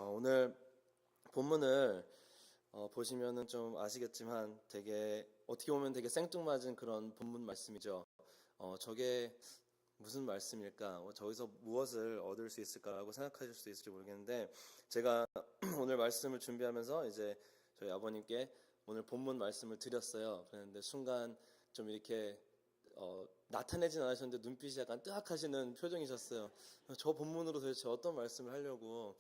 오늘 본문을 보시면은 좀 아시겠지만 되게 어떻게 보면 되게 생뚱맞은 그런 본문 말씀이죠. 저게 무슨 말씀일까? 저기서 무엇을 얻을 수 있을까라고 생각하실 수도 있을지 모르겠는데 제가 오늘 말씀을 준비하면서 이제 저희 아버님께 오늘 본문 말씀을 드렸어요. 그런데 순간 좀 이렇게 나타내진 않으셨는데 눈빛이 약간 뜨악하시는 표정이셨어요. 저 본문으로 도대체 어떤 말씀을 하려고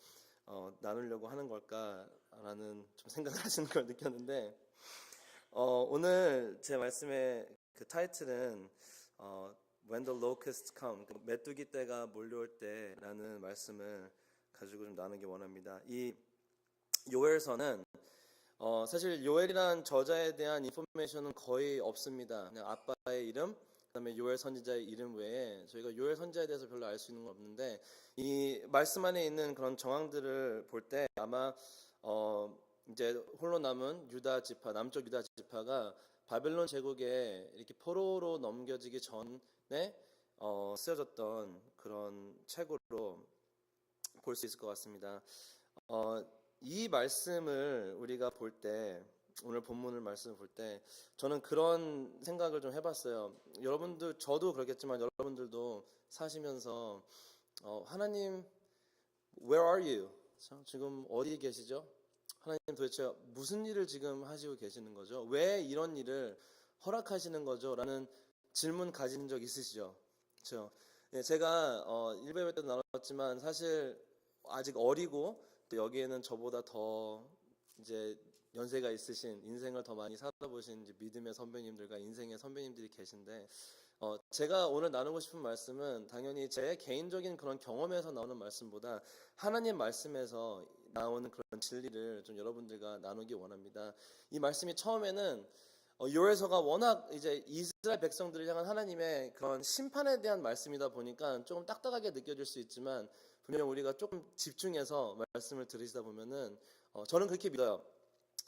나누려고 하는 걸까라는 좀 생각을 하시는 걸 느꼈는데 오늘 제 말씀의 그 타이틀은 When the locusts come, 메뚜기 떼가 몰려올 때라는 말씀을 가지고 좀 나누기 원합니다. 이 요엘서는 사실 요엘이란 저자에 대한 인포메이션은 거의 없습니다. 그냥 아빠의 이름, 그다음에 요엘 선지자의 이름 외에 저희가 요엘 선지자에 대해서 별로 알 수 있는 건 없는데 이 말씀 안에 있는 그런 정황들을 볼 때 아마 이제 홀로 남은 유다 지파, 남쪽 유다 지파가 바벨론 제국에 이렇게 포로로 넘겨지기 전에 쓰여졌던 그런 책으로 볼 수 있을 것 같습니다. 이 말씀을 우리가 볼 때, 오늘 본문을 말씀을 볼 때 저는 그런 생각을 좀 해봤어요. 여러분들, 저도 그렇겠지만 여러분들도 사시면서 하나님 Where are you? 지금 어디 계시죠? 하나님 도대체 무슨 일을 지금 하시고 계시는 거죠? 왜 이런 일을 허락하시는 거죠? 라는 질문 가진 적 있으시죠? 그렇죠? 예, 제가 1배회 때도 나눴지만 사실 아직 어리고 또 여기에는 저보다 더 이제 연세가 있으신, 인생을 더 많이 살아보신 이제 믿음의 선배님들과 인생의 선배님들이 계신데 제가 오늘 나누고 싶은 말씀은 당연히 제 개인적인 그런 경험에서 나오는 말씀보다 하나님 말씀에서 나오는 그런 진리를 좀 여러분들과 나누기 원합니다. 이 말씀이 처음에는 요엘서가 워낙 이제 이스라엘 백성들을 향한 하나님의 그런 심판에 대한 말씀이다 보니까 조금 딱딱하게 느껴질 수 있지만 분명 우리가 조금 집중해서 말씀을 들으시다 보면은 저는 그렇게 믿어요.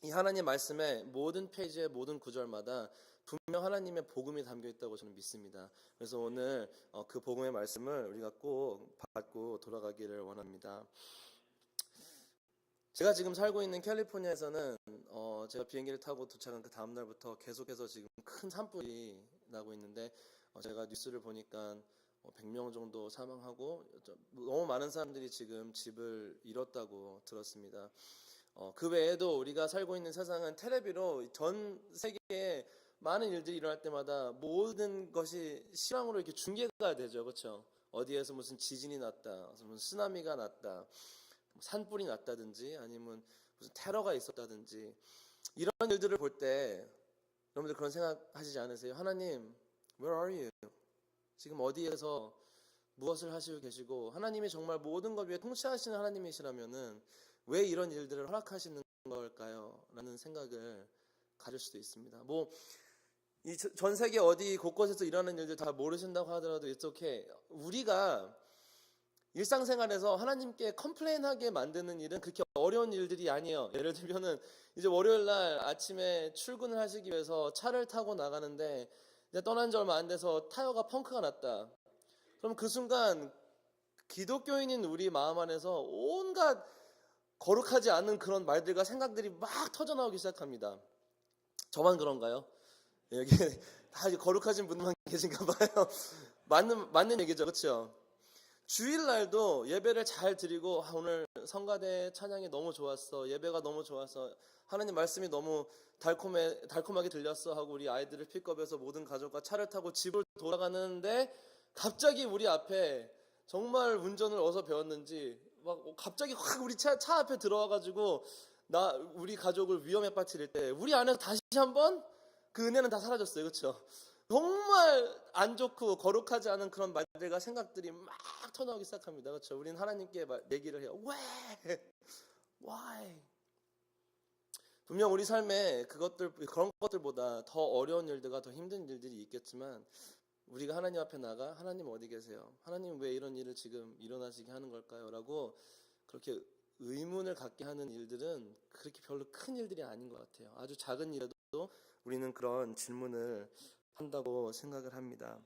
이 하나님 말씀의 모든 페이지의 모든 구절마다 분명 하나님의 복음이 담겨 있다고 저는 믿습니다. 그래서 오늘 그 복음의 말씀을 우리가 꼭 받고 돌아가기를 원합니다. 제가 지금 살고 있는 캘리포니아에서는 제가 비행기를 타고 도착한 그 다음 날부터 계속해서 지금 큰 산불이 나고 있는데 제가 뉴스를 보니까 100명 정도 사망하고 너무 많은 사람들이 지금 집을 잃었다고 들었습니다. 그 외에도 우리가 살고 있는 세상은 텔레비로 전 세계에 많은 일들이 일어날 때마다 모든 것이 실황으로 이렇게 중계가 되죠. 그렇죠? 어디에서 무슨 지진이 났다, 무슨 쓰나미가 났다, 산불이 났다든지 아니면 무슨 테러가 있었다든지 이런 일들을 볼 때 여러분들 그런 생각 하시지 않으세요? 하나님, where are you? 지금 어디에서 무엇을 하시고 계시고 하나님이 정말 모든 것 위에 통치하시는 하나님이시라면은 왜 이런 일들을 허락하시는 걸까요? 라는 생각을 가질 수도 있습니다. 이 전 세계 어디 곳곳에서 일어나는 일들 다 모르신다고 하더라도 it's okay. 우리가 일상생활에서 하나님께 컴플레인하게 만드는 일은 그렇게 어려운 일들이 아니에요. 예를 들면은 이제 월요일 날 아침에 출근을 하시기 위해서 차를 타고 나가는데 이제 떠난 지 얼마 안 돼서 타이어가 펑크가 났다. 그럼 그 순간 기독교인인 우리 마음 안에서 온갖 거룩하지 않은 그런 말들과 생각들이 막 터져나오기 시작합니다. 저만 그런가요? 여기 다 거룩하신 분만 계신가 봐요. 맞는 얘기죠, 그렇죠? 주일날도 예배를 잘 드리고 오늘 성가대 찬양이 너무 좋았어, 예배가 너무 좋았어, 하나님 말씀이 너무 달콤하게 들렸어 하고 우리 아이들을 픽업해서 모든 가족과 차를 타고 집을 돌아가는데 갑자기 우리 앞에 정말 운전을 어디서 배웠는지 막 갑자기 확 우리 차 앞에 들어와가지고 우리 가족을 위험에 빠뜨릴 때 우리 안에서 다시 한번 그 은혜는 다 사라졌어요. 그렇죠? 정말 안 좋고 거룩하지 않은 그런 말들과 생각들이 막 터나오기 시작합니다. 그렇죠? 우리는 하나님께 얘기를 해요. 왜? Why? 분명 우리 삶에 그런 것들보다 더 어려운 일들과 더 힘든 일들이 있겠지만 우리가 하나님 앞에 나가 하나님 어디 계세요? 하나님 왜 이런 일을 지금 일어나시게 하는 걸까요? 라고 그렇게 의문을 갖게 하는 일들은 그렇게 별로 큰 일들이 아닌 것 같아요. 아주 작은 일에도 우리는 그런 질문을 한다고 생각을 합니다.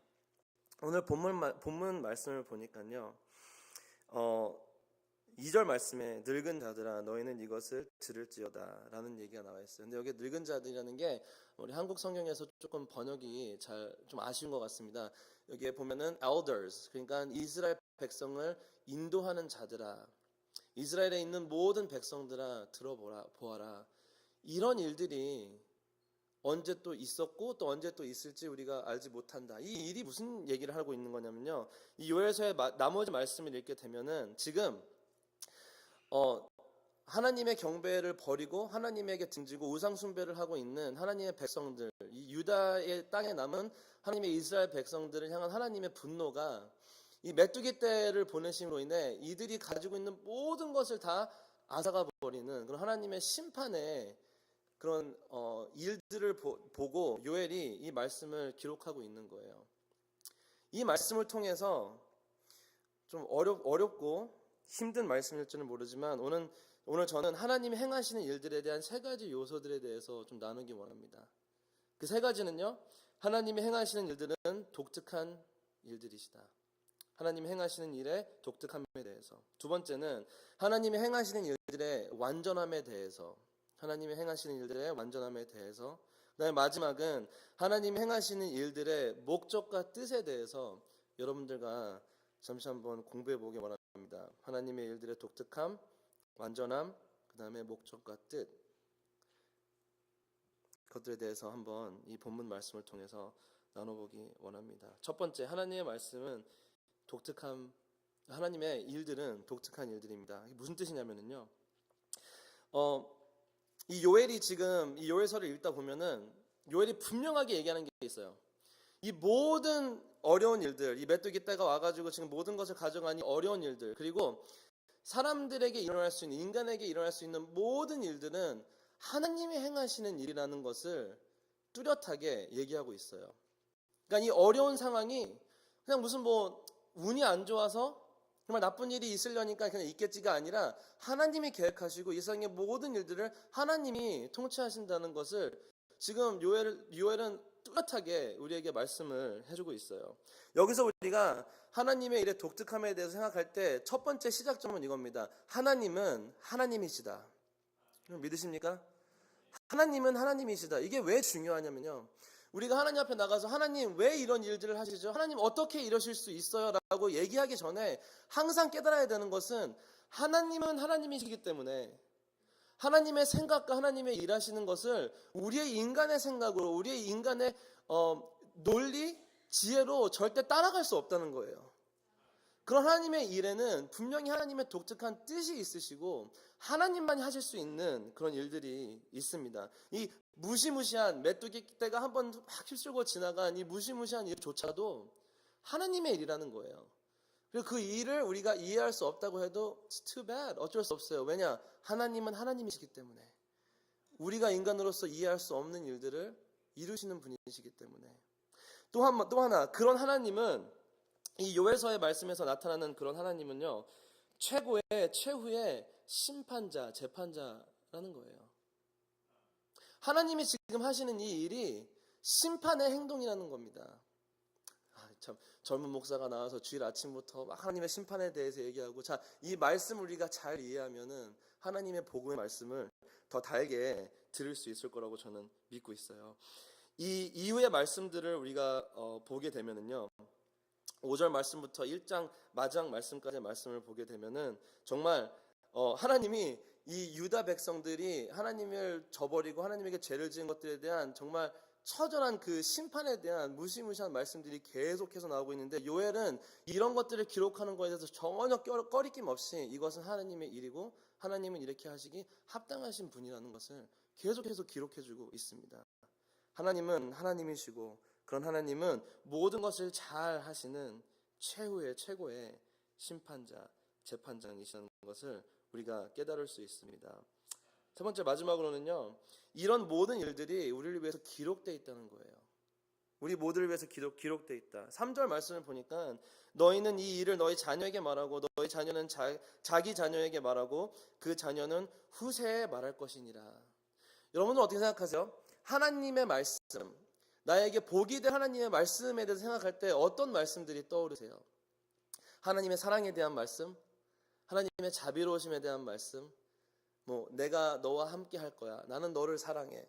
오늘 본문 말씀을 보니까요, 2절 말씀에 늙은 자들아 너희는 이것을 들을지어다 라는 얘기가 나와 있어요. 근데 여기 늙은 자들이라는 게 우리 한국 성경에서 조금 번역이 좀 아쉬운 것 같습니다. 여기에 보면은 elders, 그러니까 이스라엘 백성을 인도하는 자들아, 이스라엘에 있는 모든 백성들아 보아라. 이런 일들이 언제 또 있었고 또 언제 또 있을지 우리가 알지 못한다. 이 일이 무슨 얘기를 하고 있는 거냐면요, 이 요엘서의 나머지 말씀을 읽게 되면은 지금 하나님의 경배를 버리고 하나님에게 등지고 우상 숭배를 하고 있는 하나님의 백성들, 이 유다의 땅에 남은 하나님의 이스라엘 백성들을 향한 하나님의 분노가 이 메뚜기 떼를 보내심으로 인해 이들이 가지고 있는 모든 것을 다 앗아가 버리는 그런 하나님의 심판의 그런 일들을 보고 요엘이 이 말씀을 기록하고 있는 거예요. 이 말씀을 통해서 좀 어렵고 힘든 말씀일지는 모르지만 오늘 저는 하나님이 행하시는 일들에 대한 세 가지 요소들에 대해서 좀 나누기 원합니다. 그 세 가지는요, 하나님이 행하시는 일들은 독특한 일들이시다. 하나님이 행하시는 일의 독특함에 대해서. 두 번째는 하나님이 행하시는 일들의 완전함에 대해서. 하나님이 행하시는 일들의 완전함에 대해서. 그다음에 마지막은 하나님이 행하시는 일들의 목적과 뜻에 대해서 여러분들과 잠시 한번 공부해 보기 원합니다. 하나님의 일들의 독특함, 완전함, 그 다음에 목적과 뜻, 그것들에 대해서 한번 이 본문 말씀을 통해서 나눠보기 원합니다. 첫 번째, 하나님의 말씀은 독특함, 하나님의 일들은 독특한 일들입니다. 이게 무슨 뜻이냐면요, 이 요엘이 지금 이 요엘서를 읽다 보면은 요엘이 분명하게 얘기하는 게 있어요. 이 모든 어려운 일들, 이 메뚜기 떼가 와가지고 지금 모든 것을 가져가니 어려운 일들, 그리고 사람들에게 일어날 수 있는, 인간에게 일어날 수 있는 모든 일들은 하나님이 행하시는 일이라는 것을 뚜렷하게 얘기하고 있어요. 그러니까 이 어려운 상황이 그냥 무슨 운이 안 좋아서 정말 나쁜 일이 있으려니까 그냥 있겠지가 아니라 하나님이 계획하시고 이 세상의 모든 일들을 하나님이 통치하신다는 것을 지금 요엘은 뚜렷하게 우리에게 말씀을 해주고 있어요. 여기서 우리가 하나님의 일의 독특함에 대해서 생각할 때 첫 번째 시작점은 이겁니다. 하나님은 하나님이시다. 믿으십니까? 하나님은 하나님이시다. 이게 왜 중요하냐면요, 우리가 하나님 앞에 나가서 하나님 왜 이런 일들을 하시죠? 하나님 어떻게 이러실 수 있어요? 라고 얘기하기 전에 항상 깨달아야 되는 것은 하나님은 하나님이시기 때문에 하나님의 생각과 하나님의 일하시는 것을 우리의 인간의 생각으로, 우리의 인간의 논리, 지혜로 절대 따라갈 수 없다는 거예요. 그런 하나님의 일에는 분명히 하나님의 독특한 뜻이 있으시고 하나님만이 하실 수 있는 그런 일들이 있습니다. 이 무시무시한 메뚜기 떼가 한번 막 휩쓸고 지나간 이 무시무시한 일조차도 하나님의 일이라는 거예요. 그리고 그 일을 우리가 이해할 수 없다고 해도 it's too bad, 어쩔 수 없어요. 왜냐? 하나님은 하나님이시기 때문에, 우리가 인간으로서 이해할 수 없는 일들을 이루시는 분이시기 때문에. 또 하나, 그런 하나님은, 이 요엘서의 말씀에서 나타나는 그런 하나님은요, 최후의 심판자, 재판자라는 거예요. 하나님이 지금 하시는 이 일이 심판의 행동이라는 겁니다. 참, 젊은 목사가 나와서 주일 아침부터 막 하나님의 심판에 대해서 얘기하고, 자, 이 말씀을 우리가 잘 이해하면은 하나님의 복음의 말씀을 더 달게 들을 수 있을 거라고 저는 믿고 있어요. 이 이후의 말씀들을 우리가 보게 되면은요, 5절 말씀부터 1장 마지막 말씀까지의 말씀을 보게 되면은 정말 하나님이 이 유다 백성들이 하나님을 저버리고 하나님에게 죄를 지은 것들에 대한 정말 처절한 그 심판에 대한 무시무시한 말씀들이 계속해서 나오고 있는데, 요엘은 이런 것들을 기록하는 것에 대해서 전혀 꺼리낌 없이 이것은 하나님의 일이고 하나님은 이렇게 하시기 합당하신 분이라는 것을 계속해서 기록해주고 있습니다. 하나님은 하나님이시고 그런 하나님은 모든 것을 잘 하시는 최고의 심판자, 재판장이시라는 것을 우리가 깨달을 수 있습니다. 세 번째, 마지막으로는요, 이런 모든 일들이 우리를 위해서 기록되어 있다는 거예요. 우리 모두를 위해서 기록되어 있다. 3절 말씀을 보니까 너희는 이 일을 너희 자녀에게 말하고 너희 자녀는 자기 자녀에게 말하고 그 자녀는 후세에 말할 것이니라. 여러분은 어떻게 생각하세요? 하나님의 말씀, 나에게 복이 될 하나님의 말씀에 대해서 생각할 때 어떤 말씀들이 떠오르세요? 하나님의 사랑에 대한 말씀, 하나님의 자비로우심에 대한 말씀, 내가 너와 함께 할 거야. 나는 너를 사랑해.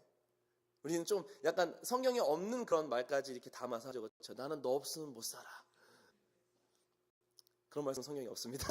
우리는 좀 약간 성경에 없는 그런 말까지 이렇게 담아서 하죠. 그렇죠? 나는 너 없으면 못 살아. 그런 말씀 성경에 없습니다.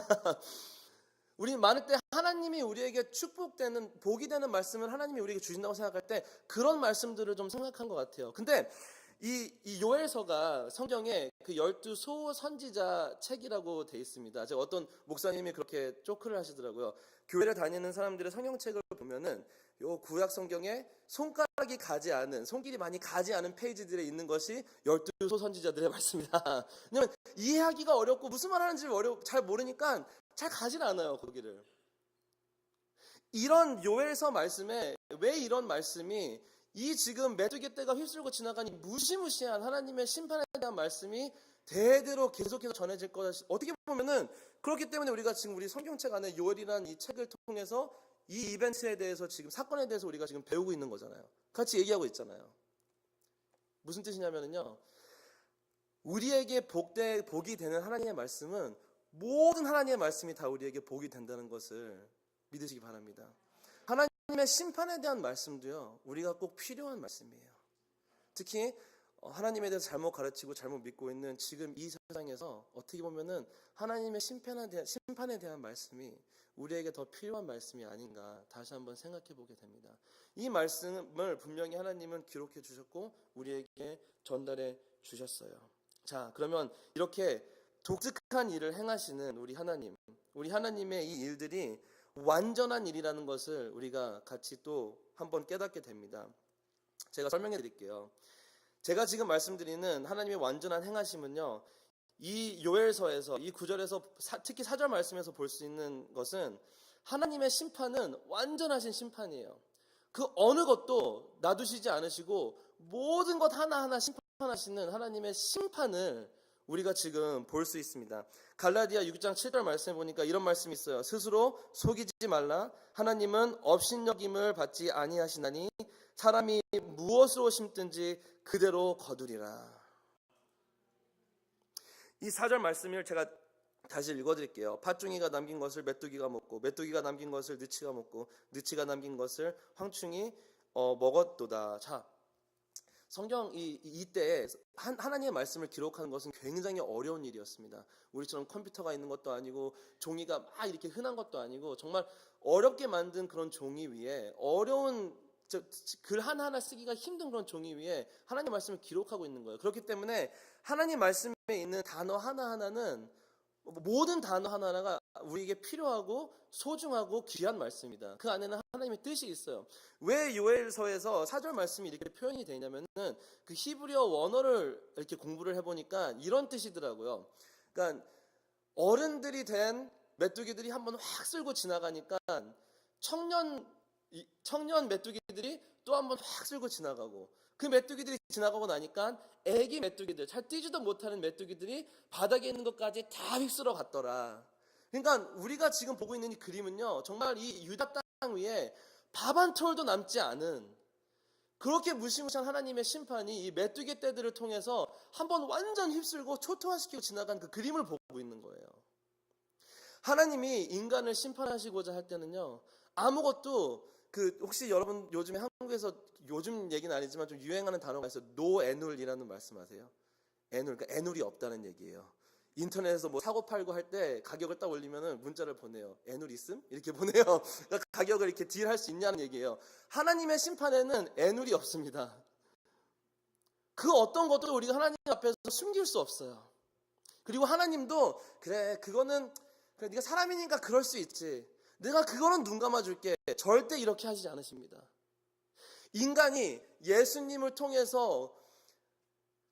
우리는 많을 때 하나님이 우리에게 축복되는, 복이 되는 말씀을 하나님이 우리에게 주신다고 생각할 때 그런 말씀들을 좀 생각한 것 같아요. 근데 이 요엘서가 성경에 그 12소 선지자 책이라고 돼 있습니다. 제가 어떤 목사님이 그렇게 조크를 하시더라고요. 교회를 다니는 사람들의 성경책을 보면은 요 구약 성경에 손가락이 가지 않은, 손길이 많이 가지 않은 페이지들에 있는 것이 12소 선지자들의 말씀이다. 왜냐면 이해하기가 어렵고 무슨 말 하는지 잘 모르니까 잘 가질 않아요, 거기를. 이런 요엘서 말씀에 왜 이런 말씀이 이 지금 메뚜기 떼가 휩쓸고 지나간 이 무시무시한 하나님의 심판에 대한 말씀이 대대로 계속해서 전해질 거다. 어떻게 보면은 그렇기 때문에 우리가 지금 우리 성경책 안에 요엘이라는 이 책을 통해서 이 이벤트에 대해서 지금 사건에 대해서 우리가 지금 배우고 있는 거잖아요. 같이 얘기하고 있잖아요. 무슨 뜻이냐면요, 우리에게 복이 되는 하나님의 말씀은 모든 하나님의 말씀이 다 우리에게 복이 된다는 것을 믿으시기 바랍니다. 하나님의 심판에 대한 말씀도요, 우리가 꼭 필요한 말씀이에요. 특히 하나님에 대해서 잘못 가르치고 잘못 믿고 있는 지금 이 세상에서 어떻게 보면은 하나님의 심판에 대한 말씀이 우리에게 더 필요한 말씀이 아닌가 다시 한번 생각해 보게 됩니다. 이 말씀을 분명히 하나님은 기록해 주셨고 우리에게 전달해 주셨어요. 자, 그러면 이렇게 독특한 일을 행하시는 우리 하나님의 이 일들이 완전한 일이라는 것을 우리가 같이 또 한번 깨닫게 됩니다. 제가 설명해 드릴게요. 제가 지금 말씀드리는 하나님의 완전한 행하심은요, 이 요엘서에서 이 구절에서 특히 4절 말씀에서 볼 수 있는 것은 하나님의 심판은 완전하신 심판이에요. 그 어느 것도 놔두시지 않으시고 모든 것 하나하나 심판하시는 하나님의 심판을 우리가 지금 볼 수 있습니다. 갈라디아 6장 7절 말씀에 보니까 이런 말씀이 있어요. 스스로 속이지 말라. 하나님은 업신여김을 받지 아니하시나니 사람이 무엇으로 심든지 그대로 거두리라. 이 4절 말씀을 제가 다시 읽어드릴게요. 팥중이가 남긴 것을 메뚜기가 먹고 메뚜기가 남긴 것을 느치가 먹고 느치가 남긴 것을 황충이 먹었도다. 자, 성경 이때 하나님의 말씀을 기록하는 것은 굉장히 어려운 일이었습니다. 우리처럼 컴퓨터가 있는 것도 아니고 종이가 막 이렇게 흔한 것도 아니고 정말 어렵게 만든 그런 종이 위에 어려운 글 하나하나 쓰기가 힘든 그런 종이 위에 하나님의 말씀을 기록하고 있는 거예요. 그렇기 때문에 하나님 말씀에 있는 단어 하나하나는 모든 단어 하나하나가 우리에게 필요하고 소중하고 귀한 말씀입니다. 그 안에는 하나님의 뜻이 있어요. 왜 요엘서에서 4절 말씀이 이렇게 표현이 되냐면은 그 히브리어 원어를 이렇게 공부를 해보니까 이런 뜻이더라고요. 그러니까 어른들이 된 메뚜기들이 한번 확 쓸고 지나가니까 청년 메뚜기들이 또 한번 확 쓸고 지나가고, 그 메뚜기들이 지나가고 나니까 애기 메뚜기들, 잘 뛰지도 못하는 메뚜기들이 바닥에 있는 것까지 다 휩쓸어 갔더라. 그러니까 우리가 지금 보고 있는 이 그림은요, 정말 이 유다 땅 위에 밥 한 톨도 남지 않은 그렇게 무시무시한 하나님의 심판이 이 메뚜기 떼들을 통해서 한번 완전 휩쓸고 초토화시키고 지나간 그 그림을 보고 있는 거예요. 하나님이 인간을 심판하시고자 할 때는요, 아무것도 혹시 여러분 요즘에 한국에서 요즘 얘기는 아니지만 좀 유행하는 단어가 있어요. 노애눌이라는 말씀하세요. 그러니까 애눌이 없다는 얘기예요. 인터넷에서 뭐 사고 팔고 할 때 가격을 딱 올리면은 문자를 보내요. 애눌 있음? 이렇게 보내요. 그러니까 가격을 이렇게 딜할 수 있냐는 얘기예요. 하나님의 심판에는 애눌이 없습니다. 그 어떤 것도 우리가 하나님 앞에서 숨길 수 없어요. 그리고 하나님도 그래 네가 사람이니까 그럴 수 있지. 내가 그거는 눈 감아줄게. 절대 이렇게 하시지 않으십니다. 인간이 예수님을 통해서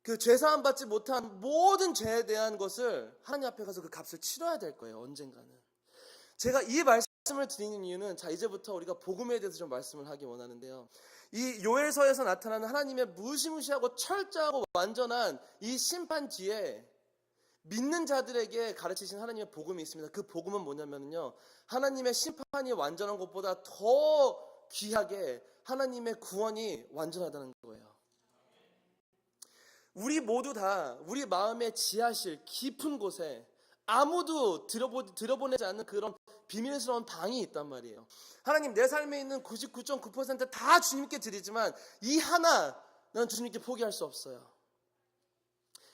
그 죄사함 받지 못한 모든 죄에 대한 것을 하나님 앞에 가서 그 값을 치러야 될 거예요. 언젠가는. 제가 이 말씀을 드리는 이유는, 자, 이제부터 우리가 복음에 대해서 좀 말씀을 하기 원하는데요. 이 요엘서에서 나타나는 하나님의 무시무시하고 철저하고 완전한 이 심판 뒤에 믿는 자들에게 가르치신 하나님의 복음이 있습니다. 그 복음은 뭐냐면요, 하나님의 심판이 완전한 것보다 더 귀하게 하나님의 구원이 완전하다는 거예요. 우리 모두 다 우리 마음의 지하실 깊은 곳에 아무도 들여보내지 않는 그런 비밀스러운 방이 있단 말이에요. 하나님, 내 삶에 있는 99.9%다 주님께 드리지만 이 하나 난 주님께 포기할 수 없어요.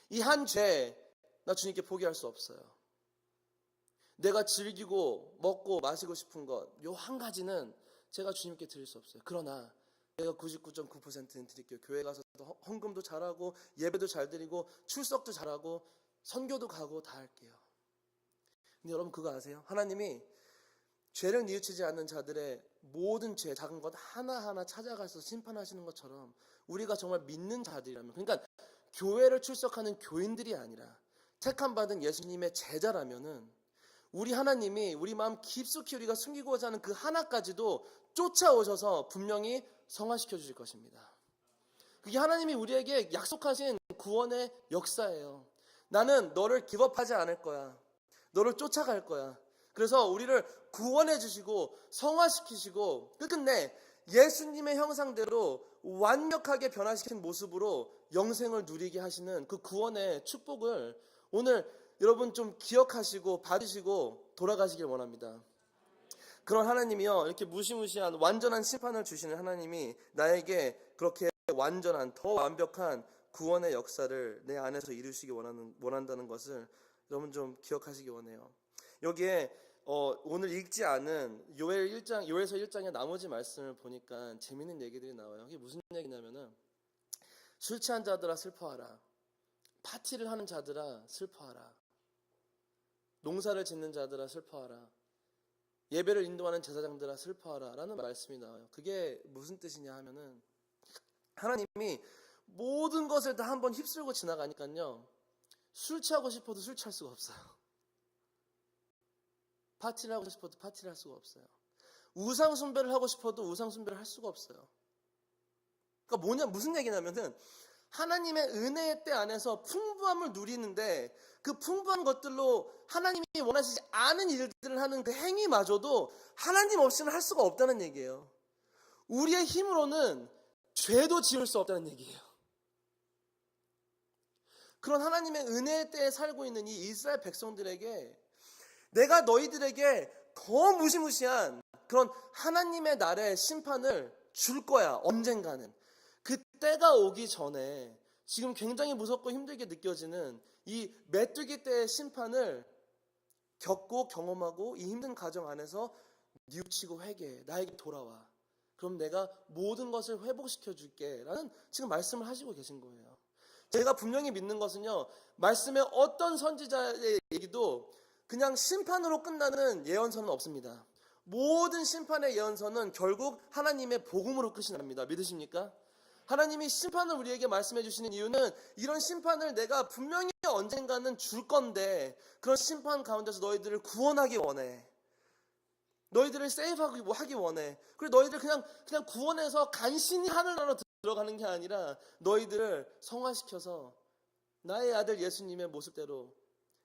이 한 죄 나 주님께 포기할 수 없어요. 내가 즐기고 먹고 마시고 싶은 것 요 한 가지는 제가 주님께 드릴 수 없어요. 그러나 내가 99.9%는 드릴게요. 교회 가서도 헌금도 잘하고 예배도 잘 드리고 출석도 잘하고 선교도 가고 다 할게요. 근데 여러분 그거 아세요? 하나님이 죄를 뉘우치지 않는 자들의 모든 죄, 작은 것 하나하나 찾아가서 심판하시는 것처럼 우리가 정말 믿는 자들이라면, 그러니까 교회를 출석하는 교인들이 아니라 택함 받은 예수님의 제자라면은 우리 하나님이 우리 마음 깊숙이 우리가 숨기고자 하는 그 하나까지도 쫓아오셔서 분명히 성화시켜 주실 것입니다. 그게 하나님이 우리에게 약속하신 구원의 역사예요. 나는 너를 기업하지 않을 거야. 너를 쫓아갈 거야. 그래서 우리를 구원해 주시고 성화시키시고 끝끝내 예수님의 형상대로 완벽하게 변화시킨 모습으로 영생을 누리게 하시는 그 구원의 축복을 오늘 여러분 좀 기억하시고 받으시고 돌아가시길 원합니다. 그런 하나님이요, 이렇게 무시무시한 완전한 심판을 주시는 하나님이 나에게 그렇게 완전한 더 완벽한 구원의 역사를 내 안에서 이루시기 원한다는 것을 여러분 좀 기억하시기 원해요. 여기에 오늘 읽지 않은 요엘서 1장의 나머지 말씀을 보니까 재밌는 얘기들이 나와요. 이게 무슨 얘기냐면은 술 취한 자들아 슬퍼하라. 파티를 하는 자들아 슬퍼하라. 농사를 짓는 자들아 슬퍼하라. 예배를 인도하는 제사장들아 슬퍼하라 라는 말씀이 나와요. 그게 무슨 뜻이냐 하면은 하나님이 모든 것을 다 한번 휩쓸고 지나가니까요, 술 취하고 싶어도 술 취할 수가 없어요. 파티를 하고 싶어도 파티를 할 수가 없어요. 우상 숭배를 하고 싶어도 우상 숭배를 할 수가 없어요. 그러니까 무슨 얘기냐면은 하나님의 은혜의 때 안에서 풍부함을 누리는데 그 풍부한 것들로 하나님이 원하시지 않은 일들을 하는 그 행위마저도 하나님 없이는 할 수가 없다는 얘기예요. 우리의 힘으로는 죄도 지을 수 없다는 얘기예요. 그런 하나님의 은혜의 때에 살고 있는 이 이스라엘 백성들에게 내가 너희들에게 더 무시무시한 그런 하나님의 날의 심판을 줄 거야, 언젠가는. 그 때가 오기 전에 지금 굉장히 무섭고 힘들게 느껴지는 이 메뚜기 때의 심판을 겪고 경험하고 이 힘든 과정 안에서 뉘우치고 회개해. 나에게 돌아와. 그럼 내가 모든 것을 회복시켜 줄게 라는 지금 말씀을 하시고 계신 거예요. 제가 분명히 믿는 것은요, 말씀의 어떤 선지자의 얘기도 그냥 심판으로 끝나는 예언서는 없습니다. 모든 심판의 예언서는 결국 하나님의 복음으로 끝이 납니다. 믿으십니까? 하나님이 심판을 우리에게 말씀해 주시는 이유는 이런 심판을 내가 분명히 언젠가는 줄 건데 그런 심판 가운데서 너희들을 구원하기 원해. 너희들을 세이브하기 원해. 그리고 너희들 그냥 구원해서 간신히 하늘나라로 들어가는 게 아니라 너희들을 성화시켜서 나의 아들 예수님의 모습대로,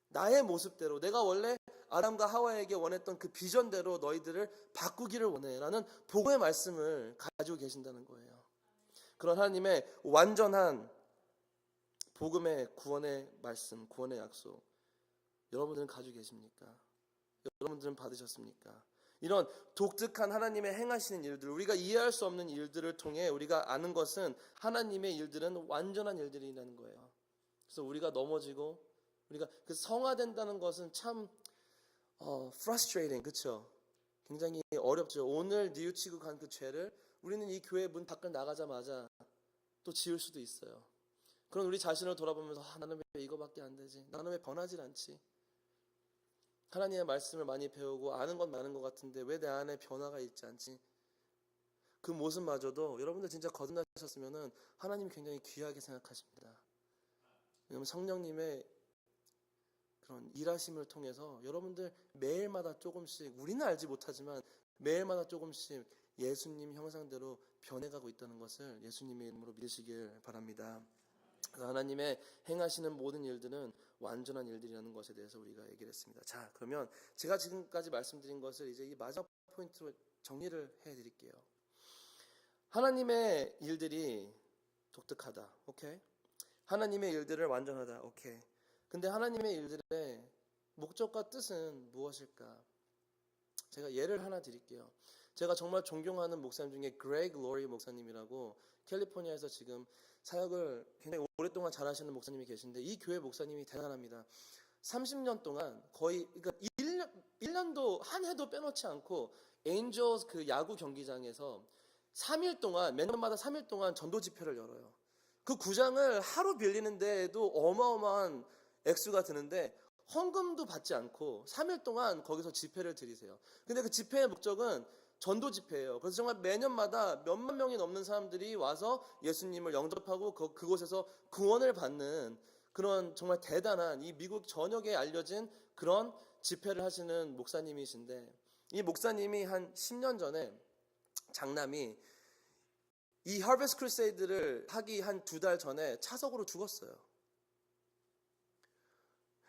나의 모습대로, 내가 원래 아담과 하와에게 원했던 그 비전대로 너희들을 바꾸기를 원해 라는 복음의 말씀을 가지고 계신다는 거예요. 그런 하나님의 완전한 복음의 구원의 말씀, 구원의 약속, 여러분들은 가지고 계십니까? 여러분들은 받으셨습니까? 이런 독특한 하나님의 행하시는 일들, 우리가 이해할 수 없는 일들을 통해 우리가 아는 것은 하나님의 일들은 완전한 일들이라는 거예요. 그래서 우리가 넘어지고 우리가 그 성화된다는 것은 참 frustrating, 그렇죠? 굉장히 어렵죠. 오늘 뉘우치고 간 그 죄를 우리는 이 교회 문 밖을 나가자마자 또 지을 수도 있어요. 그럼 우리 자신을 돌아보면서 나는 왜 이거밖에 안 되지? 나는 왜 변하질 않지? 하나님의 말씀을 많이 배우고 아는 건 많은 것 같은데 왜 내 안에 변화가 있지 않지? 그 모습마저도 여러분들 진짜 거듭나셨으면 하나님 굉장히 귀하게 생각하십니다. 왜냐하면 성령님의 그런 일하심을 통해서 여러분들 매일마다 조금씩, 우리는 알지 못하지만 매일마다 조금씩 예수님 형상대로 변해가고 있다는 것을 예수님의 이름으로 믿으시길 바랍니다. 하나님의 행하시는 모든 일들은 완전한 일들이라는 것에 대해서 우리가 얘기를 했습니다. 자, 그러면 제가 지금까지 말씀드린 것을 이제 이 마지막 포인트로 정리를 해드릴게요. 하나님의 일들이 독특하다. 오케이. 하나님의 일들을 완전하다. 오케이. 근데 하나님의 일들의 목적과 뜻은 무엇일까? 제가 예를 하나 드릴게요. 제가 정말 존경하는 목사님 중에 그레이그 로리 목사님이라고 캘리포니아에서 지금 사역을 굉장히 오랫동안 잘하시는 목사님이 계신데, 이 교회 목사님이 대단합니다. 30년 동안 거의, 그러니까 1년도 한 해도 빼놓지 않고 엔젤스 그 야구 경기장에서 3일 동안, 매년마다 3일 동안 전도 집회를 열어요. 그 구장을 하루 빌리는 데에도 어마어마한 액수가 드는데 헌금도 받지 않고 3일 동안 거기서 집회를 드리세요. 근데 그 집회의 목적은 전도 집회예요. 그래서 정말 매년마다 몇만 명이 넘는 사람들이 와서 예수님을 영접하고 그곳에서 구원을 받는 그런 정말 대단한, 이 미국 전역에 알려진 그런 집회를 하시는 목사님이신데, 이 목사님이 한 10년 전에 장남이 이 하베스트 크루세이드를 하기 한 2달 전에 차석으로 죽었어요.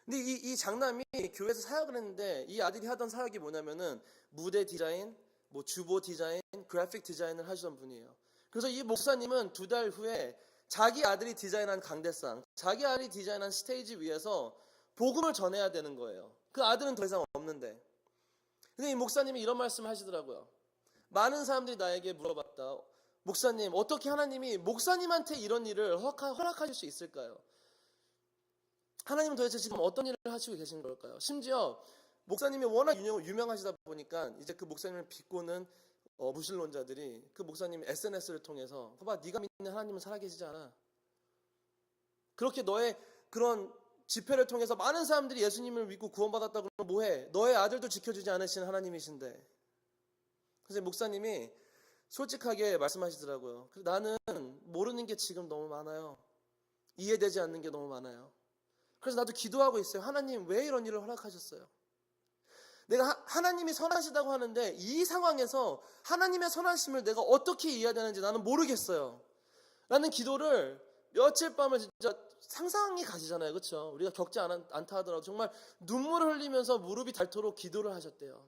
근데 이 장남이 교회에서 사역을 했는데, 이 아들이 하던 사역이 뭐냐면은 무대 디자인, 뭐 주보 디자인, 그래픽 디자인을 하시던 분이에요. 그래서 이 목사님은 2달 후에 자기 아들이 디자인한 강대상, 자기 아들이 디자인한 스테이지 위에서 복음을 전해야 되는 거예요. 그 아들은 더 이상 없는데. 근데 이 목사님이 이런 말씀을 하시더라고요. 많은 사람들이 나에게 물어봤다. 목사님, 어떻게 하나님이 목사님한테 이런 일을 허락하실 수 있을까요? 하나님은 도대체 지금 어떤 일을 하시고 계신 걸까요? 심지어 목사님이 워낙 유명하시다 보니까 이제 그 목사님을 비꼬는 무신론자들이 그 목사님 SNS를 통해서, 봐봐, 네가 믿는 하나님은 살아계시지 않아. 그렇게 너의 그런 집회를 통해서 많은 사람들이 예수님을 믿고 구원받았다고 그러면 뭐해? 너의 아들도 지켜주지 않으신 하나님이신데. 그래서 목사님이 솔직하게 말씀하시더라고요. 나는 모르는 게 지금 너무 많아요. 이해되지 않는 게 너무 많아요. 그래서 나도 기도하고 있어요. 하나님, 왜 이런 일을 허락하셨어요? 내가 하나님이 선하시다고 하는데 이 상황에서 하나님의 선하심을 내가 어떻게 이해해야 되는지 나는 모르겠어요. 라는 기도를 며칠 밤을 진짜 상상이 가시잖아요. 그렇죠? 우리가 겪지 않다 하더라도 정말 눈물을 흘리면서 무릎이 닳도록 기도를 하셨대요.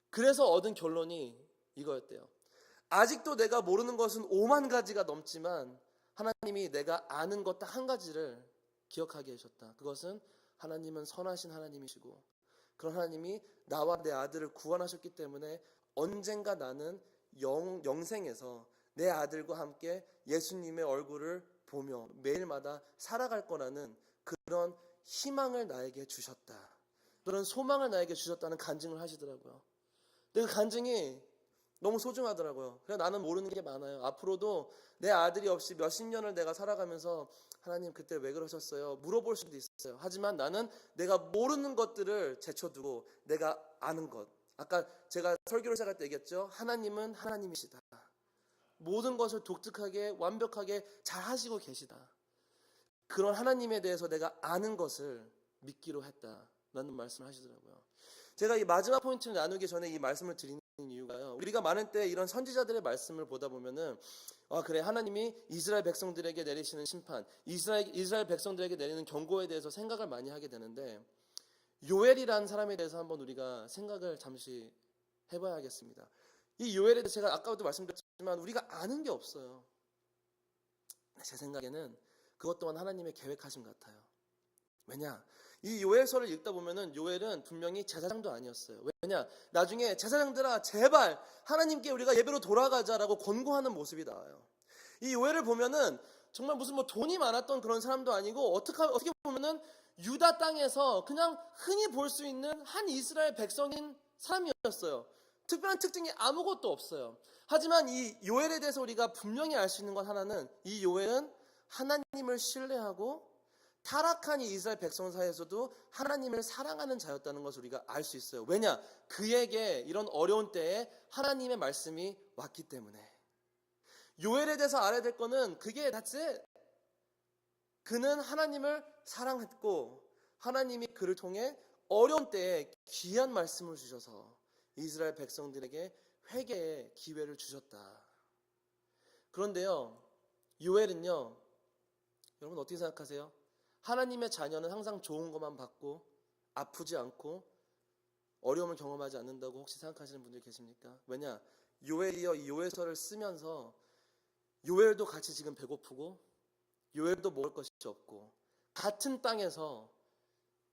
그래서 얻은 결론이 이거였대요. 아직도 내가 모르는 것은 5만 가지가 넘지만 하나님이 내가 아는 것 딱 한 가지를 기억하게 해주셨다. 그것은 하나님은 선하신 하나님이시고, 그런 하나님이 나와 내 아들을 구원하셨기 때문에 언젠가 나는 영생에서 내 아들과 함께 예수님의 얼굴을 보며 매일마다 살아갈 거라는 그런 희망을 나에게 주셨다. 그런 소망을 나에게 주셨다는 간증을 하시더라고요. 근데 그 간증이 너무 소중하더라고요. 그래서 나는 모르는 게 많아요. 앞으로도 내 아들이 없이 몇십 년을 내가 살아가면서 하나님 그때 왜 그러셨어요? 물어볼 수도 있어요. 하지만 나는 내가 모르는 것들을 제쳐두고 내가 아는 것. 아까 제가 설교를 시작할 때 얘기했죠. 하나님은 하나님이시다. 모든 것을 독특하게 완벽하게 잘 하시고 계시다. 그런 하나님에 대해서 내가 아는 것을 믿기로 했다라는 말씀을 하시더라고요. 제가 이 마지막 포인트를 나누기 전에 이 말씀을 드리는 이유가요. 우리가 많은 때 이런 선지자들의 말씀을 보다 보면은 그래, 하나님이 이스라엘 백성들에게 내리시는 심판, 이스라엘 백성들에게 내리는 경고에 대해서 생각을 많이 하게 되는데, 요엘이라는 사람에 대해서 한번 우리가 생각을 잠시 해봐야겠습니다. 이 요엘에 대해서 제가 아까도 말씀드렸지만 우리가 아는 게 없어요. 제 생각에는 그것 또한 하나님의 계획하심 같아요. 왜냐? 이 요엘서를 읽다 보면은 요엘은 분명히 제사장도 아니었어요. 왜냐? 나중에 제사장들아 제발 하나님께 우리가 예배로 돌아가자라고 권고하는 모습이 나와요. 이 요엘을 보면은 정말 무슨 뭐 돈이 많았던 그런 사람도 아니고 어떻게 보면은 유다 땅에서 그냥 흔히 볼 수 있는 한 이스라엘 백성인 사람이었어요. 특별한 특징이 아무것도 없어요. 하지만 이 요엘에 대해서 우리가 분명히 알 수 있는 건 하나는, 이 요엘은 하나님을 신뢰하고 타락한 이 이스라엘 백성 사이에서도 하나님을 사랑하는 자였다는 것을 우리가 알 수 있어요. 왜냐? 그에게 이런 어려운 때에 하나님의 말씀이 왔기 때문에. 요엘에 대해서 알아야 될 거는 그게 that's. 그는 하나님을 사랑했고 하나님이 그를 통해 어려운 때에 귀한 말씀을 주셔서 이스라엘 백성들에게 회개의 기회를 주셨다. 그런데요, 요엘은요, 여러분 어떻게 생각하세요? 하나님의 자녀는 항상 좋은 것만 받고 아프지 않고 어려움을 경험하지 않는다고 혹시 생각하시는 분들 계십니까? 왜냐? 요엘이요, 이 요엘서를 쓰면서 요엘도 같이 지금 배고프고 요엘도 먹을 것이 없고 같은 땅에서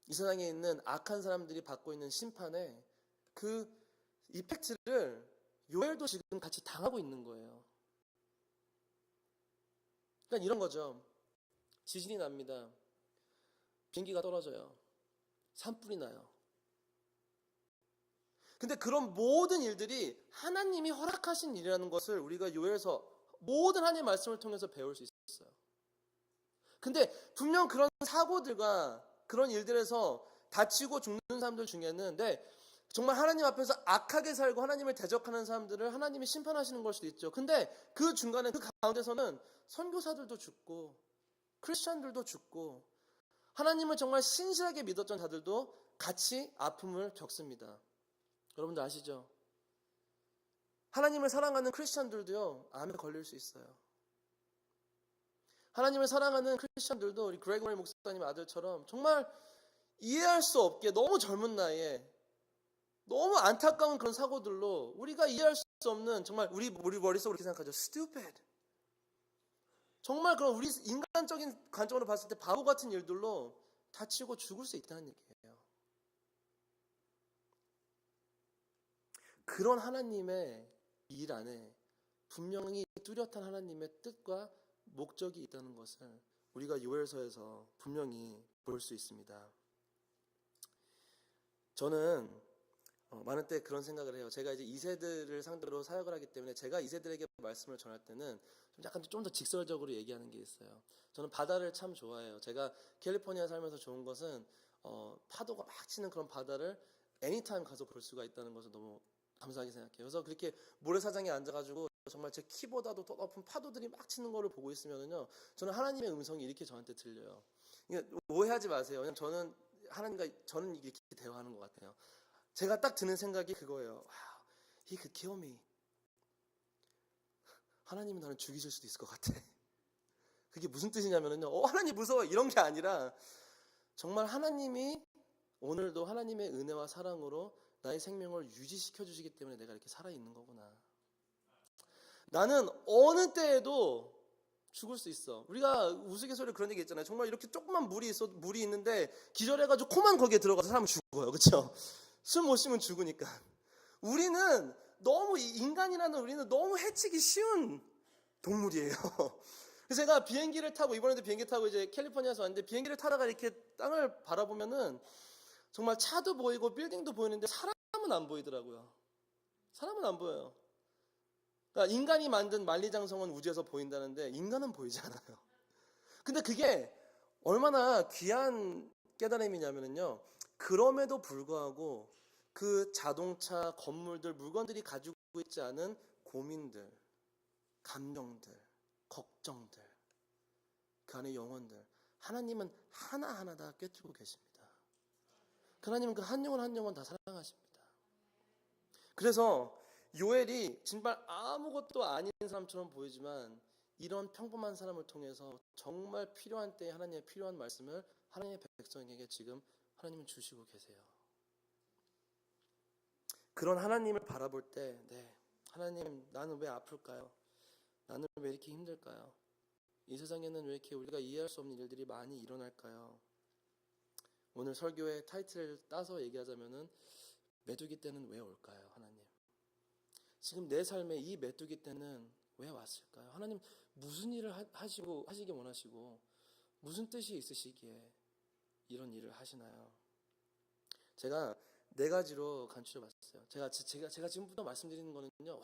이 세상에 있는 악한 사람들이 받고 있는 심판에 그 이펙트를 요엘도 지금 같이 당하고 있는 거예요. 그러니까 이런 거죠. 지진이 납니다. 비행기가 떨어져요. 산불이 나요. 근데 그런 모든 일들이 하나님이 허락하신 일이라는 것을 우리가 요엘서 모든 하나님의 말씀을 통해서 배울 수 있어요. 근데 분명 그런 사고들과 그런 일들에서 다치고 죽는 사람들 중에는 정말 하나님 앞에서 악하게 살고 하나님을 대적하는 사람들을 하나님이 심판하시는 걸 수도 있죠. 근데 그 중간에 그 가운데서는 선교사들도 죽고 크리스천들도 죽고 하나님을 정말 신실하게 믿었던 자들도 같이 아픔을 겪습니다. 여러분들 아시죠? 하나님을 사랑하는 크리스천들도요, 암에 걸릴 수 있어요. 하나님을 사랑하는 크리스천들도 우리 그레고리 목사님 아들처럼 정말 이해할 수 없게 너무 젊은 나이에 너무 안타까운 그런 사고들로 우리가 이해할 수 없는 정말 우리 머릿속으로 이렇게 생각하죠. stupid. 정말 그런 우리 인간적인 관점으로 봤을 때 바보 같은 일들로 다치고 죽을 수 있다는 얘기예요. 그런 하나님의 일 안에 분명히 뚜렷한 하나님의 뜻과 목적이 있다는 것을 우리가 요엘서에서 분명히 볼 수 있습니다. 저는 많은 때 그런 생각을 해요. 제가 이제 2세들을 상대로 사역을 하기 때문에 제가 2세들에게 말씀을 전할 때는 좀 더 직설적으로 얘기하는 게 있어요. 저는 바다를 참 좋아해요. 제가 캘리포니아 살면서 좋은 것은 파도가 막 치는 그런 바다를 애니타임 가서 볼 수가 있다는 것을 너무 감사하게 생각해요. 그래서 그렇게 모래사장에 앉아가지고 정말 제 키보다도 더 높은 파도들이 막 치는 거를 보고 있으면요, 저는 하나님의 음성이 이렇게 저한테 들려요. 그러니까 오해하지 마세요. 그냥 저는 이렇게 대화하는 것 같아요. 제가 딱 드는 생각이 그거예요. Wow, he could kill me. 하나님은 나를 죽이실 수도 있을 것 같아. 그게 무슨 뜻이냐면요, 하나님 무서워 이런 게 아니라 정말 하나님이 오늘도 하나님의 은혜와 사랑으로 나의 생명을 유지시켜 주시기 때문에 내가 이렇게 살아있는 거구나. 나는 어느 때에도 죽을 수 있어. 우리가 우스갯소리로 그런 얘기 있잖아요. 정말 이렇게 조그만 물이 있는데 기절해가지고 코만 거기에 들어가서 사람은 죽어요. 그렇죠? 숨 못 쉬면 죽으니까. 인간이라는 우리는 너무 해치기 쉬운 동물이에요. 그래서 제가 비행기를 타고, 이번에도 비행기 타고 이제 캘리포니아에서 왔는데, 비행기를 타다가 이렇게 땅을 바라보면은 정말 차도 보이고 빌딩도 보이는데 사람은 안 보이더라고요. 사람은 안 보여요. 그러니까 인간이 만든 만리장성은 우주에서 보인다는데 인간은 보이지 않아요. 근데 그게 얼마나 귀한 깨달음이냐면요, 그럼에도 불구하고 그 자동차, 건물들, 물건들이 가지고 있지 않은 고민들, 감정들, 걱정들, 그 안에 영혼들, 하나님은 하나하나 다 꿰뚫고 계십니다. 하나님은 그 한 영혼 한 영혼 다 사랑하십니다. 그래서 요엘이 정말 아무것도 아닌 사람처럼 보이지만 이런 평범한 사람을 통해서 정말 필요한 때에 하나님의 필요한 말씀을 하나님의 백성에게 지금 하나님은 주시고 계세요. 그런 하나님을 바라볼 때, 하나님, 나는 왜 아플까요? 나는 왜 이렇게 힘들까요? 이 세상에는 왜 이렇게 우리가 이해할 수 없는 일들이 많이 일어날까요? 오늘 설교의 타이틀을 따서 얘기하자면은 메뚜기 때는 왜 올까요, 하나님? 지금 내 삶에 이 메뚜기 때는 왜 왔을까요? 하나님, 무슨 일을 하시기 원하시고 무슨 뜻이 있으시기에 이런 일을 하시나요? 제가 4가지로 간추려 봤어요. 제가 지금부터 말씀드리는 거는요,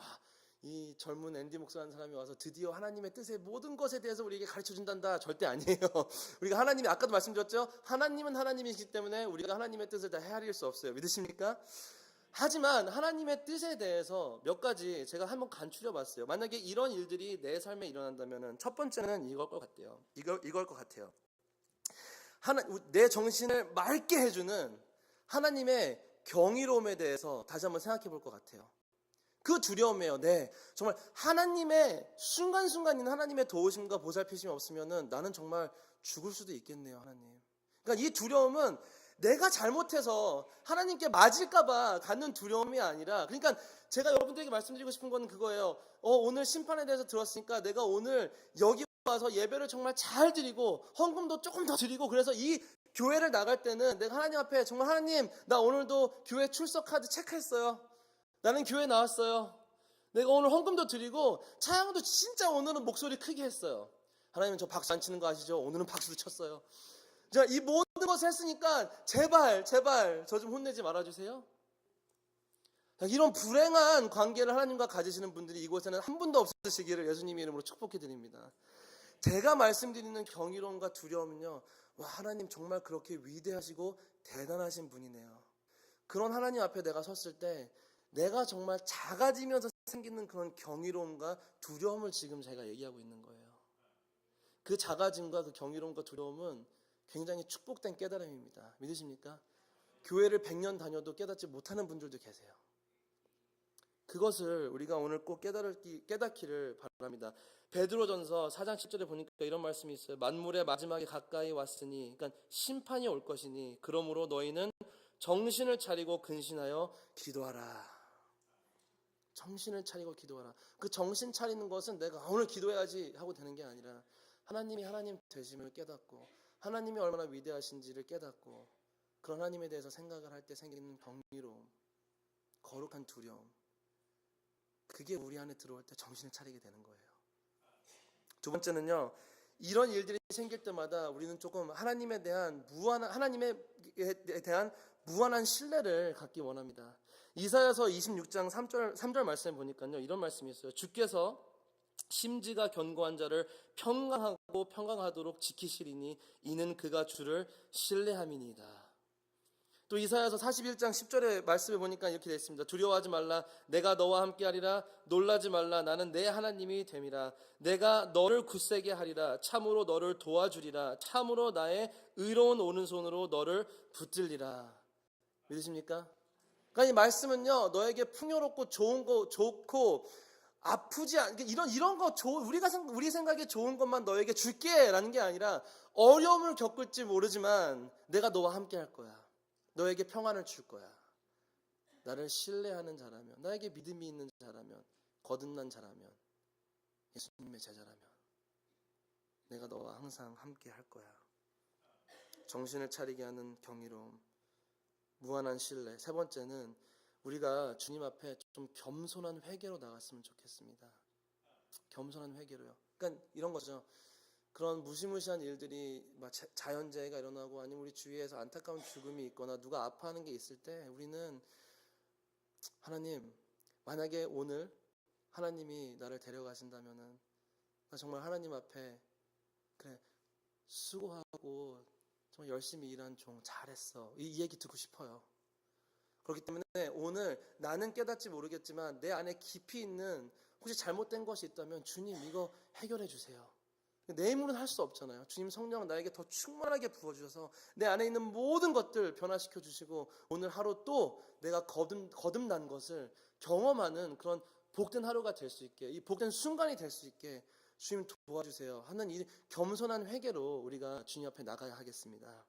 이 젊은 앤디 목사라는 사람이 와서 드디어 하나님의 뜻의 모든 것에 대해서 우리에게 가르쳐 준단다, 절대 아니에요. 우리가 하나님이, 아까도 말씀드렸죠, 하나님은 하나님이시기 때문에 우리가 하나님의 뜻을 다 헤아릴 수 없어요. 믿으십니까? 하지만 하나님의 뜻에 대해서 몇 가지 제가 한번 간추려 봤어요. 만약에 이런 일들이 내 삶에 일어난다면 첫 번째는 이걸 것 같아요. 내 정신을 맑게 해주는 하나님의 경이로움에 대해서 다시 한번 생각해 볼 것 같아요. 그 두려움이에요. 정말 하나님의 순간순간 있는 하나님의 도우심과 보살피심이 없으면은 나는 정말 죽을 수도 있겠네요, 하나님. 그러니까 이 두려움은 내가 잘못해서 하나님께 맞을까봐 갖는 두려움이 아니라, 그러니까 제가 여러분들에게 말씀드리고 싶은 건 그거예요. 오늘 심판에 대해서 들었으니까 내가 오늘 여기 와서 예배를 정말 잘 드리고 헌금도 조금 더 드리고, 그래서 이 교회를 나갈 때는 내가 하나님 앞에 정말, 하나님, 나 오늘도 교회 출석 카드 체크했어요. 나는 교회 나왔어요. 내가 오늘 헌금도 드리고 찬양도 진짜 오늘은 목소리 크게 했어요. 하나님 저 박수 안 치는 거 아시죠? 오늘은 박수를 쳤어요. 자, 이 모든 것을 했으니까 제발 저 좀 혼내지 말아주세요. 이런 불행한 관계를 하나님과 가지시는 분들이 이곳에는 한 분도 없으시기를 예수님의 이름으로 축복해 드립니다. 제가 말씀드리는 경이로움과 두려움은요, 와, 하나님 정말 그렇게 위대하시고 대단하신 분이네요. 그런 하나님 앞에 내가 섰을 때 내가 정말 작아지면서 생기는 그런 경이로움과 두려움을 지금 제가 얘기하고 있는 거예요. 그 작아짐과 그 경이로움과 두려움은 굉장히 축복된 깨달음입니다. 믿으십니까? 교회를 100년 다녀도 깨닫지 못하는 분들도 계세요. 그것을 우리가 오늘 꼭 깨닫기를 바랍니다. 베드로전서 4장 10절에 보니까 이런 말씀이 있어요. 만물의 마지막에 가까이 왔으니, 그러니까 심판이 올 것이니, 그러므로 너희는 정신을 차리고 근신하여 기도하라. 정신을 차리고 기도하라. 그 정신 차리는 것은 내가 오늘 기도해야지 하고 되는 게 아니라 하나님이 하나님 되심을 깨닫고 하나님이 얼마나 위대하신지를 깨닫고 그 하나님에 대해서 생각을 할 때 생기는 경이로움, 거룩한 두려움, 그게 우리 안에 들어올 때 정신을 차리게 되는 거예요. 두 번째는요, 이런 일들이 생길 때마다 우리는 조금 하나님에 대한 무한한 신뢰를 갖기 원합니다. 이사야서 26장 3절 말씀에 보니까요, 이런 말씀이 있어요. 주께서 심지가 견고한 자를 평강하도록 지키시리니 이는 그가 주를 신뢰함이니이다. 또 이사야서 41장 10절의 말씀에 보니까 이렇게 되어 있습니다. 두려워하지 말라. 내가 너와 함께하리라. 놀라지 말라. 나는 내 하나님이 됨이라. 내가 너를 굳세게 하리라. 참으로 너를 도와주리라. 참으로 나의 의로운 오른손으로 너를 붙들리라. 믿으십니까? 그러니까 이 말씀은요, 너에게 풍요롭고 좋고 아프지 않게 이런 거 우리 생각에 좋은 것만 너에게 줄게라는 게 아니라 어려움을 겪을지 모르지만 내가 너와 함께 할 거야. 너에게 평안을 줄 거야. 나를 신뢰하는 자라면, 나에게 믿음이 있는 자라면, 거듭난 자라면, 예수님의 제자라면 내가 너와 항상 함께 할 거야. 정신을 차리게 하는 경이로움, 무한한 신뢰. 세 번째는 우리가 주님 앞에 좀 겸손한 회개로 나갔으면 좋겠습니다. 겸손한 회개로요. 그러니까 이런 거죠. 그런 무시무시한 일들이 자연재해가 일어나고 아니면 우리 주위에서 안타까운 죽음이 있거나 누가 아파하는 게 있을 때 우리는 하나님, 만약에 오늘 하나님이 나를 데려가신다면은 나 정말 하나님 앞에 그래 수고하고 정말 열심히 일한 종 잘했어. 이 얘기 듣고 싶어요. 그렇기 때문에 오늘 나는 깨닫지 모르겠지만 내 안에 깊이 있는 혹시 잘못된 것이 있다면 주님 이거 해결해 주세요. 내 힘으로는 할 수 없잖아요. 주님 성령 나에게 더 충만하게 부어주셔서 내 안에 있는 모든 것들 변화시켜 주시고 오늘 하루 또 내가 거듭난 것을 경험하는 그런 복된 하루가 될 수 있게, 이 복된 순간이 될 수 있게 주님 도와주세요 하는 이 겸손한 회개로 우리가 주님 앞에 나가야 하겠습니다.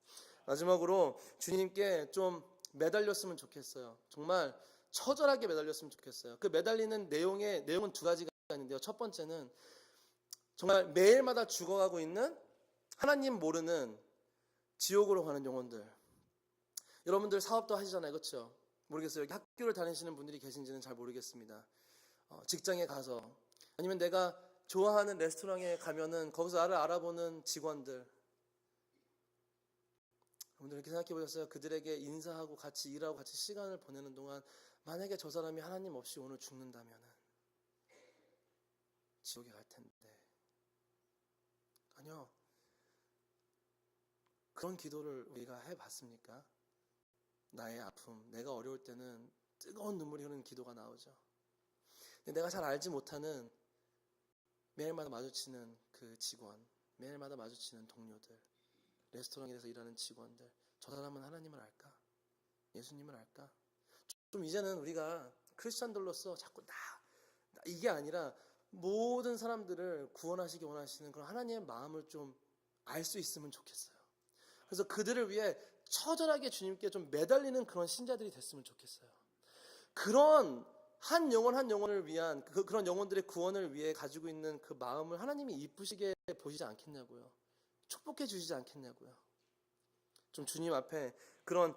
마지막으로 주님께 좀 매달렸으면 좋겠어요. 정말 처절하게 매달렸으면 좋겠어요. 그 매달리는 내용은 두 가지가 있는데요. 첫 번째는 정말 매일마다 죽어가고 있는 하나님 모르는 지옥으로 가는 영혼들. 여러분들 사업도 하시잖아요. 그렇죠? 모르겠어요. 여기 학교를 다니시는 분들이 계신지는 잘 모르겠습니다. 직장에 가서 아니면 내가 좋아하는 레스토랑에 가면은 거기서 나를 알아보는 직원들. 여러분들 이렇게 생각해 보셨어요? 그들에게 인사하고 같이 일하고 같이 시간을 보내는 동안 만약에 저 사람이 하나님 없이 오늘 죽는다면은 지옥에 갈 텐데. 아니요. 그런 기도를 우리가 해봤습니까? 나의 아픔, 내가 어려울 때는 뜨거운 눈물이 흐르는 기도가 나오죠. 근데 내가 잘 알지 못하는 매일마다 마주치는 그 직원, 매일마다 마주치는 동료들, 레스토랑에서 일하는 직원들, 저 사람은 하나님을 알까? 예수님을 알까? 좀 이제는 우리가 크리스찬들로서 자꾸 이게 아니라 모든 사람들을 구원하시기 원하시는 그런 하나님의 마음을 좀 알 수 있으면 좋겠어요. 그래서 그들을 위해 처절하게 주님께 좀 매달리는 그런 신자들이 됐으면 좋겠어요. 그런 한 영혼을 위한 그런 영혼들의 구원을 위해 가지고 있는 그 마음을 하나님이 이쁘시게 보시지 않겠냐고요. 축복해 주시지 않겠냐고요. 좀 주님 앞에 그런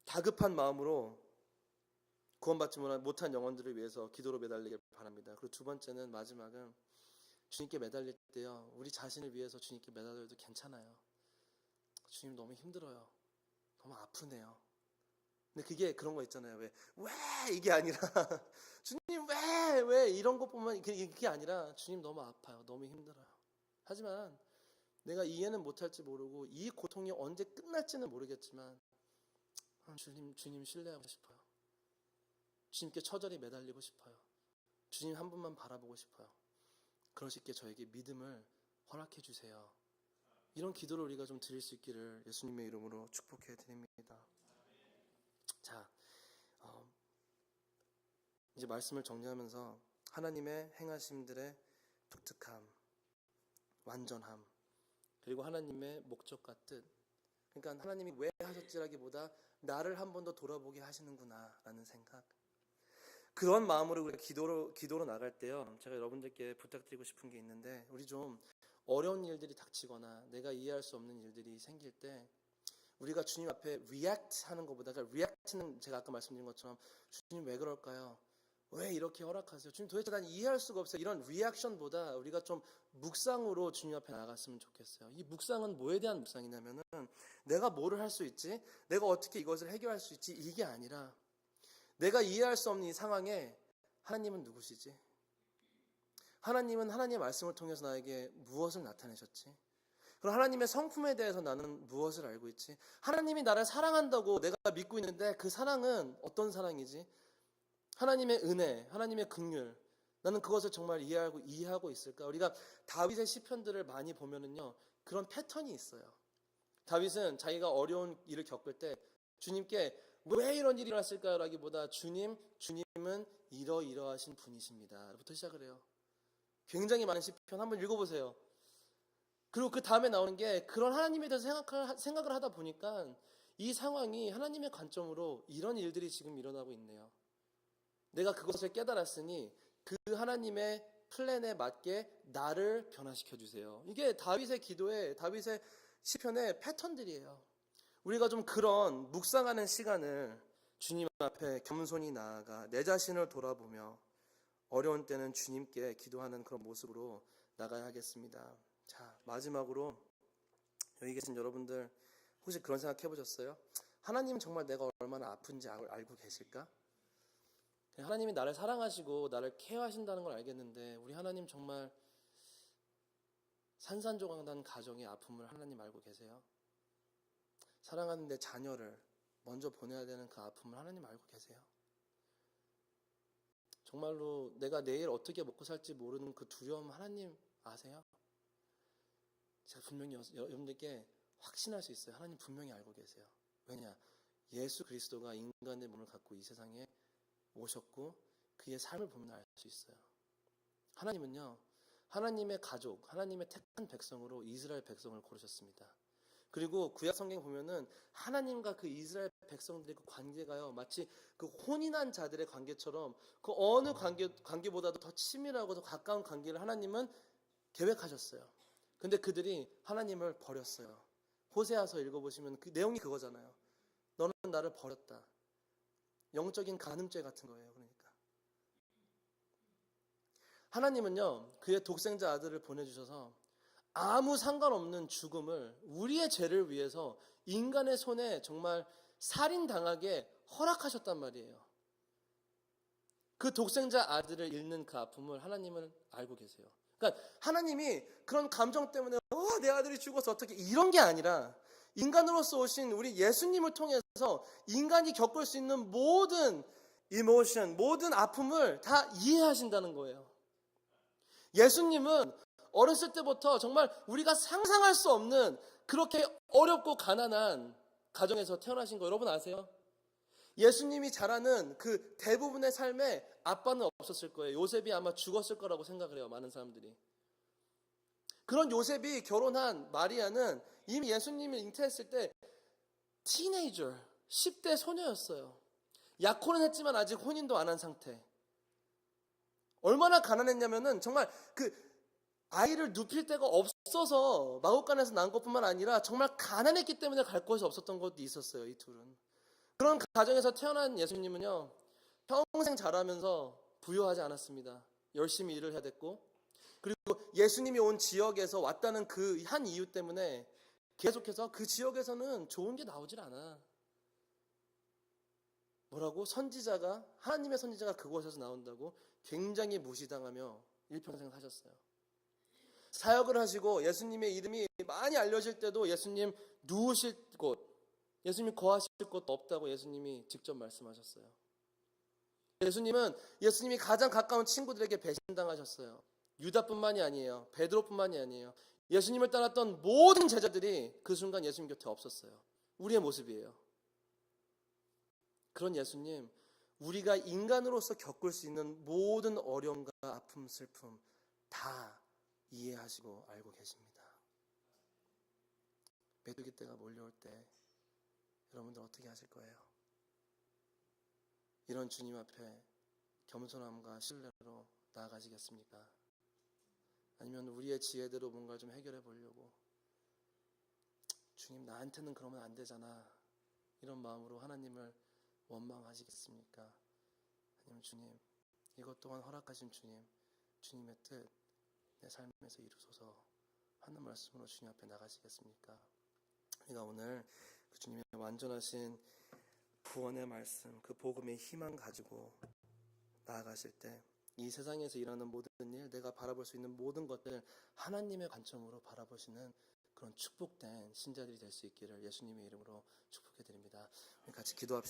다급한 마음으로 구원받지 못한 영혼들을 위해서 기도로 매달리길 바랍니다. 그리고 두 번째는, 마지막은 주님께 매달릴 때요, 우리 자신을 위해서 주님께 매달려도 괜찮아요. 주님 너무 힘들어요. 너무 아프네요. 근데 그게 그런 거 있잖아요. 왜 이게 아니라 주님 왜 이런 것뿐만, 그게 아니라 주님 너무 아파요. 너무 힘들어요. 하지만 내가 이해는 못할지 모르고 이 고통이 언제 끝날지는 모르겠지만 주님 신뢰하고 싶어요. 주님께 처절히 매달리고 싶어요. 주님 한 분만 바라보고 싶어요. 그러시기에 저에게 믿음을 허락해 주세요. 이런 기도를 우리가 좀 드릴 수 있기를 예수님의 이름으로 축복해 드립니다. 자, 이제 말씀을 정리하면서 하나님의 행하심들의 독특함, 완전함, 그리고 하나님의 목적과 뜻, 그러니까 하나님이 왜 하셨지라기보다 나를 한 번 더 돌아보게 하시는구나 라는 생각, 그런 마음으로 우리가 기도로 나갈 때요, 제가 여러분들께 부탁드리고 싶은 게 있는데, 우리 좀 어려운 일들이 닥치거나 내가 이해할 수 없는 일들이 생길 때 우리가 주님 앞에 react 하는 것보다, 그러니까 react는 제가 아까 말씀드린 것처럼 주님 왜 그럴까요? 왜 이렇게 허락하세요? 주님 도대체 난 이해할 수가 없어요. 이런 리액션보다 우리가 좀 묵상으로 주님 앞에 나갔으면 좋겠어요. 이 묵상은 뭐에 대한 묵상이냐면은 내가 뭐를 할 수 있지? 내가 어떻게 이것을 해결할 수 있지? 이게 아니라 내가 이해할 수 없는 이 상황에 하나님은 누구시지? 하나님은 하나님의 말씀을 통해서 나에게 무엇을 나타내셨지? 그럼 하나님의 성품에 대해서 나는 무엇을 알고 있지? 하나님이 나를 사랑한다고 내가 믿고 있는데 그 사랑은 어떤 사랑이지? 하나님의 은혜, 하나님의 긍휼, 나는 그것을 정말 이해하고 있을까? 우리가 다윗의 시편들을 많이 보면은요, 그런 패턴이 있어요. 다윗은 자기가 어려운 일을 겪을 때 주님께 왜 이런 일이 일어났을까요? 라기보다 주님은 이러이러하신 분이십니다 부터 시작을 해요. 굉장히 많은 시편 한번 읽어보세요. 그리고 그 다음에 나오는 게, 그런 하나님에 대해서 생각을 하다 보니까 이 상황이 하나님의 관점으로 이런 일들이 지금 일어나고 있네요. 내가 그것을 깨달았으니 그 하나님의 플랜에 맞게 나를 변화시켜 주세요. 이게 다윗의 기도에, 다윗의 시편의 패턴들이에요. 우리가 좀 그런 묵상하는 시간을 주님 앞에 겸손히 나아가 내 자신을 돌아보며 어려운 때는 주님께 기도하는 그런 모습으로 나가야 하겠습니다. 자, 마지막으로 여기 계신 여러분들 혹시 그런 생각 해보셨어요? 하나님은 정말 내가 얼마나 아픈지 알고 계실까? 하나님이 나를 사랑하시고 나를 케어하신다는 걸 알겠는데, 우리 하나님 정말 산산조각난 가정의 아픔을 하나님 알고 계세요? 사랑하는 내 자녀를 먼저 보내야 되는 그 아픔을 하나님 알고 계세요? 정말로 내가 내일 어떻게 먹고 살지 모르는 그 두려움 하나님 아세요? 제가 분명히 여러분들께 확신할 수 있어요. 하나님 분명히 알고 계세요. 왜냐? 예수 그리스도가 인간의 몸을 갖고 이 세상에 오셨고 그의 삶을 보면 알 수 있어요. 하나님은요, 하나님의 가족, 하나님의 택한 백성으로 이스라엘 백성을 고르셨습니다. 그리고 구약 성경 보면은 하나님과 그 이스라엘 백성들의 그 관계가요, 마치 그 혼인한 자들의 관계처럼 그 어느 관계보다도 더 친밀하고 더 가까운 관계를 하나님은 계획하셨어요. 근데 그들이 하나님을 버렸어요. 호세아서 읽어보시면 그 내용이 그거잖아요. 너는 나를 버렸다. 영적인 간음죄 같은 거예요. 그러니까 하나님은요, 그의 독생자 아들을 보내주셔서 아무 상관없는 죽음을 우리의 죄를 위해서 인간의 손에 정말 살인당하게 허락하셨단 말이에요. 그 독생자 아들을 잃는 그 아픔을 하나님은 알고 계세요. 그러니까 하나님이 그런 감정 때문에 내 아들이 죽어서 어떻게, 이런 게 아니라 인간으로서 오신 우리 예수님을 통해서 인간이 겪을 수 있는 모든 이모션, 모든 아픔을 다 이해하신다는 거예요. 예수님은 어렸을 때부터 정말 우리가 상상할 수 없는 그렇게 어렵고 가난한 가정에서 태어나신 거 여러분 아세요? 예수님이 자라는 그 대부분의 삶에 아빠는 없었을 거예요. 요셉이 아마 죽었을 거라고 생각을 해요, 많은 사람들이. 그런 요셉이 결혼한 마리아는 이미 예수님을 잉태했을 때 티네이저, 10대 소녀였어요. 약혼은 했지만 아직 혼인도 안 한 상태. 얼마나 가난했냐면은 정말 그 아이를 눕힐 데가 없어서 마구간에서 난 것뿐만 아니라 정말 가난했기 때문에 갈 곳이 없었던 것도 있었어요, 이 둘은. 그런 가정에서 태어난 예수님은요, 평생 자라면서 부유하지 않았습니다. 열심히 일을 해야 됐고, 그리고 예수님이 온 지역에서 왔다는 그 한 이유 때문에 계속해서 그 지역에서는 좋은 게 나오질 않아. 뭐라고? 선지자가, 하나님의 선지자가 그곳에서 나온다고 굉장히 무시당하며 일평생 사셨어요. 사역을 하시고 예수님의 이름이 많이 알려질 때도 예수님 누우실 곳, 예수님 거하실 곳도 없다고 예수님이 직접 말씀하셨어요. 예수님이 가장 가까운 친구들에게 배신당하셨어요. 유다뿐만이 아니에요. 베드로뿐만이 아니에요. 예수님을 따랐던 모든 제자들이 그 순간 예수님 곁에 없었어요. 우리의 모습이에요. 그런 예수님, 우리가 인간으로서 겪을 수 있는 모든 어려움과 아픔, 슬픔 다 이해하시고 알고 계십니다. 메뚜기 떼가 몰려올 때 여러분들 어떻게 하실 거예요? 이런 주님 앞에 겸손함과 신뢰로 나아가시겠습니까? 아니면 우리의 지혜대로 뭔가 좀 해결해 보려고, 주님 나한테는 그러면 안 되잖아, 이런 마음으로 하나님을 원망하시겠습니까? 아니면 주님, 이것 또한 허락하신 주님, 주님의 뜻 내 삶에서 이루소서 하는 말씀으로 주님 앞에 나가시겠습니까? 우리가 오늘 그 주님의 완전하신 구원의 말씀, 그 복음의 희망 가지고 나아가실 때 이 세상에서 일하는 모든 일, 내가 바라볼 수 있는 모든 것들 하나님의 관점으로 바라보시는 그런 축복된 신자들이 될 수 있기를 예수님의 이름으로 축복해 드립니다. 같이 기도합시다.